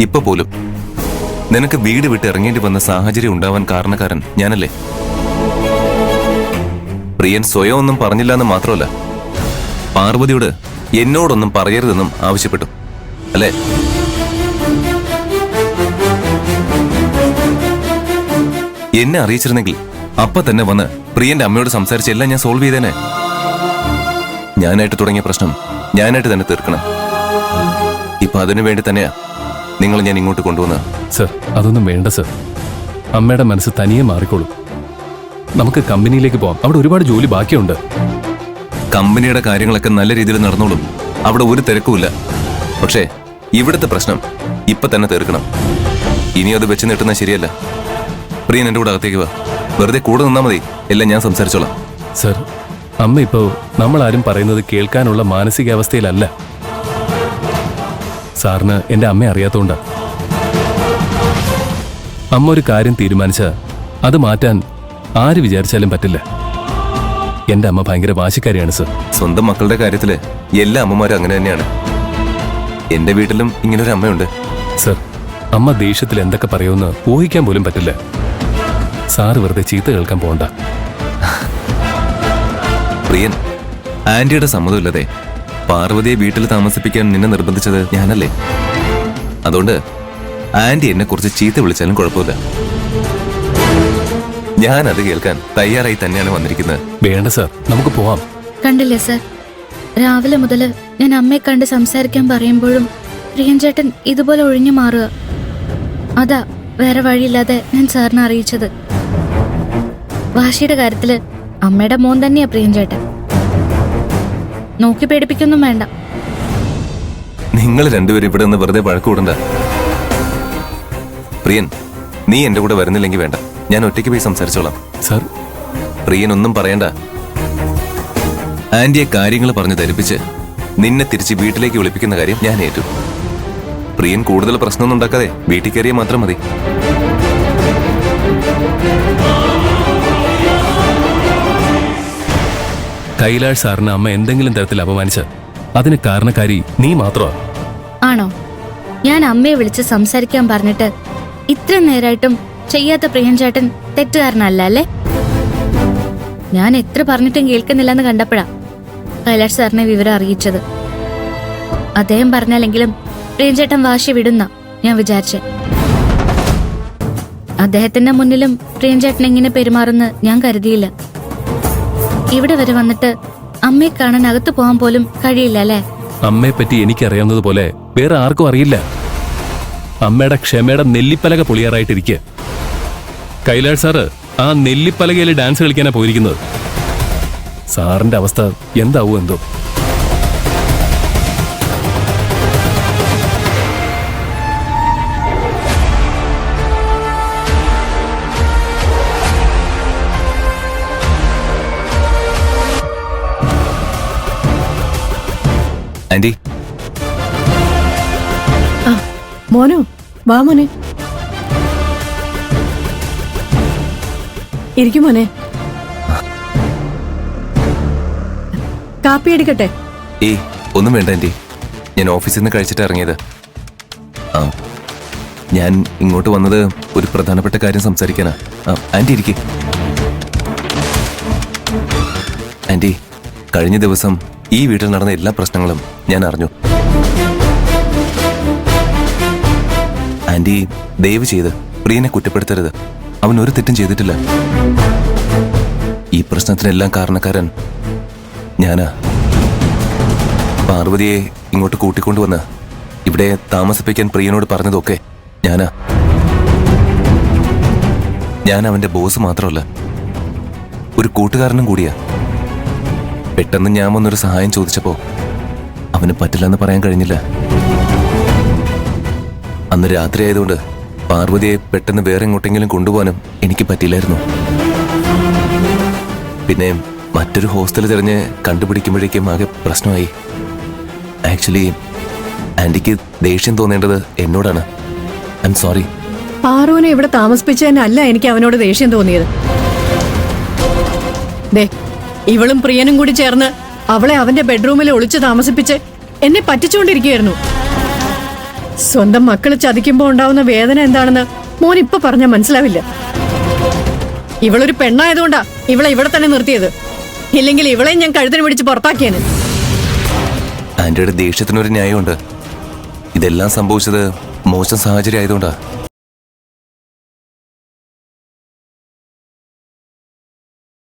ഇപ്പൊ പോലും നിനക്ക് വീട് വിട്ട് ഇറങ്ങേണ്ടി വന്ന സാഹചര്യം ഉണ്ടാവാൻ കാരണക്കാരൻ ഞാനല്ലേ? പ്രിയൻ സ്വയം ഒന്നും പറഞ്ഞില്ല എന്ന് മാത്രമല്ല, പാർവതിയോട് എന്നോടൊന്നും പറയരുതെന്നും ആവശ്യപ്പെട്ടു അല്ലേ? എന്നെ അറിയിച്ചിരുന്നെങ്കിൽ അപ്പൊ തന്നെ വന്ന് പ്രിയന്റെ അമ്മയോട് സംസാരിച്ച് എല്ലാം ഞാൻ സോൾവ് ചെയ്തേനെ. ഞാനായിട്ട് തുടങ്ങിയ പ്രശ്നം ഞാനായിട്ട് തന്നെ തീർക്കണം. ഇപ്പൊ അതിനു വേണ്ടി തന്നെയാ നിങ്ങൾ ഞാൻ ഇങ്ങോട്ട് കൊണ്ടുവന്നത്. സർ, അതൊന്നും വേണ്ട സർ. അമ്മയുടെ മനസ്സ് തനിയെ മാറിക്കോളും. നമുക്ക് കമ്പനിയിലേക്ക് പോവാം. അവിടെ ഒരുപാട് ജോലി ബാക്കിയുണ്ട്. കമ്പനിയുടെ കാര്യങ്ങളൊക്കെ നല്ല രീതിയിൽ നടന്നോളും. അവിടെ ഒരു തിരക്കുമില്ല. പക്ഷേ ഇവിടുത്തെ പ്രശ്നം ഇപ്പൊ തന്നെ തീർക്കണം. ഇനി അത് വെച്ച് നീട്ടുന്നത് ശരിയല്ല. പ്രിയൻ എന്റെ കൂടെ അകത്തേക്ക് വാ. വെറുതെ കൂടെ നിന്നാ മതി, എല്ലാം ഞാൻ സംസാരിച്ചോളാം. സർ, അമ്മ ഇപ്പോ നമ്മളാരും പറയുന്നത് കേൾക്കാനുള്ള മാനസികാവസ്ഥയിലല്ല. സാറിന് എന്റെ അമ്മയെ അറിയാത്തോണ്ടാ. അമ്മ ഒരു കാര്യം തീരുമാനിച്ച അത് മാറ്റാൻ ആര് വിചാരിച്ചാലും പറ്റില്ല. എന്റെ അമ്മ ഭയങ്കര വാശിക്കാരിയാണ് സർ. സ്വന്തം മക്കളുടെ കാര്യത്തില് എല്ലാ അമ്മമാരും അങ്ങനെ തന്നെയാണ്. എന്റെ വീട്ടിലും ഇങ്ങനൊരു അമ്മയുണ്ട്. സർ, അമ്മ ദേഷ്യത്തിൽ എന്തൊക്കെ പറയുമെന്ന് ഊഹിക്കാൻ പോലും പറ്റില്ല. സാറ് വെറുതെ ചീത്ത കേൾക്കാൻ പോകണ്ട. പ്രിയൻ, ആന്റിയുടെ സമ്മതമില്ലതെ പാർവതിയെ വീട്ടിൽ താമസിപ്പിക്കാൻ നിന്നെ നിർബന്ധിച്ചത് ഞാനല്ലേ? അതുകൊണ്ട് ആന്റി എന്നെ കുറിച്ച് ചീത്ത വിളിച്ചാലും കുഴപ്പമില്ല. ഞാൻ അത് കേൾക്കാൻ തയ്യാറായി തന്നെയാണ് വന്നിരിക്കുന്നത്. വേണ്ട സാർ, നമുക്ക് പോവാം. കണ്ടില്ലേ സാർ, രാവിലെ മുതൽ ഞാൻ അമ്മയെ കണ്ട് സംസാരിക്കാൻ പറയുമ്പോഴും പ്രിയൻ ചേട്ടൻ ഇതുപോലെ ഒഴിഞ്ഞു മാറുക. അതാ വേറെ വഴിയില്ലാതെ ഞാൻ സാറിനെ അറിയിച്ചത്. വാശിയുടെ കാര്യത്തില് അമ്മയുടെ മോൻ തന്നെയാ പ്രിയൻ ചേട്ടൻ. നോക്കി പേടിപ്പിക്കൊന്നും വേണ്ട. നിങ്ങൾ രണ്ടുപേരും ഇവിടെ നിന്ന് വെറുതെ വഴക്കൂടണ്ട. പ്രിയൻ, നീ എന്റെ കൂടെ വരുന്നില്ലെങ്കിൽ വേണ്ട, ഞാൻ ഒറ്റയ്ക്ക് പോയി സംസാരിച്ചോളാം. സാർ, പ്രിയൻ ഒന്നും പറയണ്ട. ആന്റിയെ കാര്യങ്ങൾ പറഞ്ഞ് ധരിപ്പിച്ച് നിന്നെ തിരിച്ച് വീട്ടിലേക്ക് വിളിപ്പിക്കുന്ന കാര്യം ഞാൻ ഏറ്റു. പ്രിയൻ കൂടുതൽ പ്രശ്നമൊന്നും ഉണ്ടാക്കാതെ വീട്ടിൽ കയറിയാൽ മാത്രം മതി. കൈലാഷ് സാറിന് അമ്മ എന്തെങ്കിലും തരത്തിൽ അപമാനിച്ച അതിന് കാരണക്കാരി നീ മാത്രമാ. ആണോ? ഞാൻ അമ്മയെ വിളിച്ച് സംസാരിക്കാൻ പറഞ്ഞിട്ട് ഇത്ര നേരായിട്ടും ചെയ്യാത്ത പ്രിയൻ ചേട്ടൻ തെറ്റുകാരനല്ല അല്ലേ? ഞാൻ എത്ര പറഞ്ഞിട്ടും കേൾക്കുന്നില്ലെന്ന് കണ്ടപ്പോഴാ കൈലാഷ് സാറിനെ വിവരം അറിയിച്ചത്. അദ്ദേഹം പറഞ്ഞാലെങ്കിലും പ്രിയൻ ചേട്ടൻ വാശി വിടുന്ന ഞാൻ വിചാരിച്ചേ. അദ്ദേഹത്തിന്റെ മുന്നിലും പ്രിയൻ ചേട്ടൻ എങ്ങനെ പെരുമാറുന്ന ഞാൻ കരുതിയില്ല. ഇവിടെ വരെ വന്നിട്ട് അമ്മയെ കാണാൻ അകത്ത് പോകാൻ പോലും കഴിയില്ല അല്ലേ? അമ്മയെ പറ്റി എനിക്കറിയാവുന്നത് പോലെ വേറെ ആർക്കും അറിയില്ല. അമ്മയുടെ ക്ഷമയുടെ നെല്ലിപ്പലക പൊളിയാറായിട്ടിരിക്കുക. കൈലാഷ് സാറ് ആ നെല്ലിപ്പലകയിൽ ഡാൻസ് കളിക്കാനാ പോയിരിക്കുന്നത്. സാറിന്റെ അവസ്ഥ എന്താവോ എന്തോ. ആന്റി, മോനോ, വാ മോനെ, ഇരിക്കും മോനെ. കാപ്പി എടുക്കട്ടെ? ഏയ് ഒന്നും വേണ്ട ആന്റി, ഞാൻ ഓഫീസിൽ നിന്ന് കഴിച്ചിട്ട് ഇറങ്ങിയത്. ഞാൻ ഇങ്ങോട്ട് വന്നത് ഒരു പ്രധാനപ്പെട്ട കാര്യം സംസാരിക്കാനാ. ആന്റി ഇരിക്കെ. ആന്റി, കഴിഞ്ഞ ദിവസം ഈ വീട്ടിൽ നടന്ന എല്ലാ പ്രശ്നങ്ങളും ഞാൻ അറിഞ്ഞു. ആന്റി ദയവ് ചെയ്ത് പ്രിയനെ കുറ്റപ്പെടുത്തരുത്. അവൻ ഒരു തെറ്റും ചെയ്തിട്ടില്ല. ഈ പ്രശ്നത്തിനെല്ലാം കാരണക്കാരൻ ഞാനാ. പാർവതിയെ ഇങ്ങോട്ട് കൂട്ടിക്കൊണ്ടുവന്ന് ഇവിടെ താമസിപ്പിക്കാൻ പ്രിയനോട് പറഞ്ഞതൊക്കെ ഞാനാ. ഞാൻ അവന്റെ ബോസ് മാത്രമല്ല, ഒരു കൂട്ടുകാരനും കൂടിയാ. പെട്ടെന്ന് ഞാൻ വന്നൊരു സഹായം ചോദിച്ചപ്പോ അവന് പറ്റില്ലെന്ന് പറയാൻ കഴിഞ്ഞില്ല. അന്ന് രാത്രി ആയതുകൊണ്ട് പാർവതിയെ പെട്ടെന്ന് വേറെ എങ്ങോട്ടെങ്കിലും കൊണ്ടുപോകാനും എനിക്ക് പറ്റില്ലായിരുന്നു. പിന്നെ മറ്റൊരു ഹോസ്റ്റൽ തിരഞ്ഞ് കണ്ടുപിടിക്കുമ്പോഴേക്കും ആകെ പ്രശ്നമായി. ആക്ച്വലി ആന്റിക്ക് ദേഷ്യം തോന്നേണ്ടത് എന്നോടാണ്. I am sorry. പാറുവിനെ ഇവിടെ താമസിപ്പിച്ചതിനല്ല എനിക്ക് അവനോട് ദേഷ്യം തോന്നിയത്. ദേ, ഇവളും പ്രിയനും കൂടി ചേർന്ന് അവളെ അവന്റെ ബെഡ്റൂമിൽ ഒളിച്ചു താമസിപ്പിച്ച് എന്നെ പറ്റിച്ചുകൊണ്ടിരിക്കുകയായിരുന്നു. സ്വന്തം മക്കള് ചതിക്കുമ്പോ ഉണ്ടാവുന്ന വേദന എന്താണെന്ന് മോൻ ഇപ്പൊ പറഞ്ഞാൽ മനസ്സിലാവില്ല. ഇവളൊരു പെണ്ണായതുകൊണ്ടാ ഇവളെ ഇവിടെ തന്നെ നിർത്തിയത്. ഇല്ലെങ്കിൽ ഇവളെയും ഞാൻ കഴുത്തിന് പിടിച്ച് പുറത്താക്കിയേന്. ആന്റിയുടെ ദേഷ്യത്തിനൊരു ന്യായമുണ്ട്. ഇതെല്ലാം സംഭവിച്ചത് മോശം സാഹചര്യം ആയതുകൊണ്ടാ.